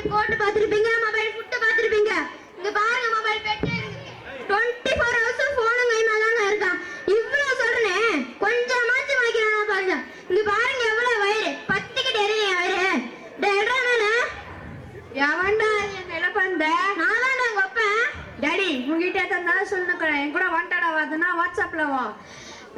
Mobile போட்டு பார்த்துருப்பீங்க, mobile food பார்த்துருப்பீங்க. இங்க பாருங்க மொபைல் பெட்டே இருக்கு. 24 ஹவர்ஸ் போனும் கைமா தாங்க இருக்கான். இவ்வளவு சொல்றேனே கொஞ்சமாச்சும் வைக்கிறானா பாருங்க. இங்க பாருங்க எவ்வளவு வயிறு பத்திக்கிட்டு எறிய வயிறு. எவன்டா என்ன பண்ண? நான் தான் உங்க அப்பன். டாடி உங்ககிட்ட தான் சொல்லுக்கிறேன். என் கூட வாண்டடா வாதுனா வாட்ஸ்அப்ல வா.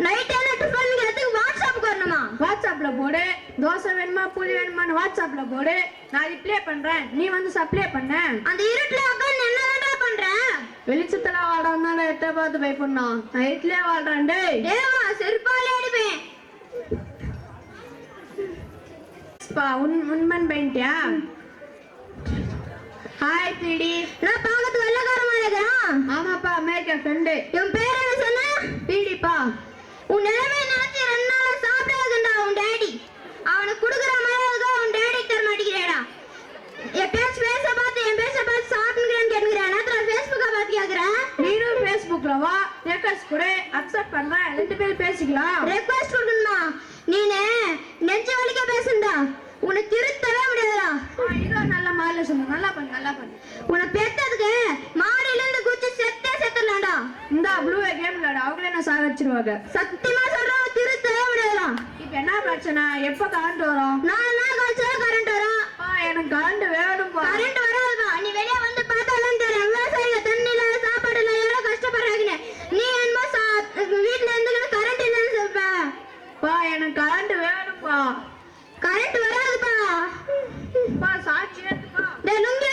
நைட் என்ன டிஃபன் எதுக்கு வாட்ஸ்அப்புக்கு வரணுமா? வாட்ஸ்அப்ல போடு. தோசை வேணுமா புளி வேணுமான்னு வாட்ஸ்அப்ல போடு. நான் ரிப்ளை பண்றேன், நீ வந்து சப்ளை பண்ண. அந்த இருட்டுல உட்கார்ந்து என்னடா பண்ற? வெளிச்சத்துல வாடானால எட்ட பார்த்து பயப்படணும். நான் இருட்டிலே வாழ்றேன். டேய் ஏமா செருப்பாலே அடிப்பேன். உண்மன் பையன்ட்டியா? ஹாய் பிடி. நான் பாக்கத்து வெள்ளக்காரமா இருக்கிறான். ஆமாப்பா, அமெரிக்கா ஃப்ரெண்டு. என் பேர் என்ன சொன்ன? பிடிப்பா. உன் நிலைமை நினைச்சு 2 நாளா சாப்பிடாதுண்டா உன் டேடி. அவனுக்கு கொடுக்குற மரியாதை உன் டேடி தர மாட்டேங்கிறேடா. என் பேச பார்த்து சாப்பிடுங்கன்னு கேட்டுக்கிறேன். நேரத்தில் ஃபேஸ்புக்கை பார்த்து கேட்குறேன். நீனும் ஃபேஸ்புக்கில் வா, ரெக்வஸ்ட் கொடு, அக்செப்ட் பண்ணுறேன். 2 பேரும் பேசிக்கலாம். ரெக்வஸ்ட் கொடுக்கணுமா? நீனு நெஞ்ச வலிக்க பேசுண்டா. உன்னை திருத்தவே முடியாதுடா. இதோ நல்ல மாலை சொல்லு. நல்லா பண்ணு. உன்னை பெத்ததுக்கு மாடியிலிருந்து குச்சி செத்துடலாம்டா. இந்த ப்ளூ கேம் விளையாடு, அவங்களே நான் சாக வச்சிருவாங்க. சத்தியமா சொல்றேன், திருத்தவே முடியாதுடா. இப்போ என்ன பிரச்சனை? எப்போ கரண்ட் வரும்? 4 நாள் கழிச்சா கரண்ட் வரும். எனக்கு கரண்ட் வேணும்பா. கரண்ட் வராதுப்பா. நீ வெளியே வந்து பார்த்தாலும் தெரியும். விவசாயிங்க தண்ணி இல்ல, சாப்பாடு இல்ல, எவ்வளோ கஷ்டப்படுறாங்க. நீ என்னமோ வீட்டுல இருந்து கரண்ட் இல்லைன்னு சொல்ற. எனக்கு கரண்ட் வேணும்பா. கரண்ட் வராதுப்பா. சாட்சி ஏத்துப்பா. லுங்கி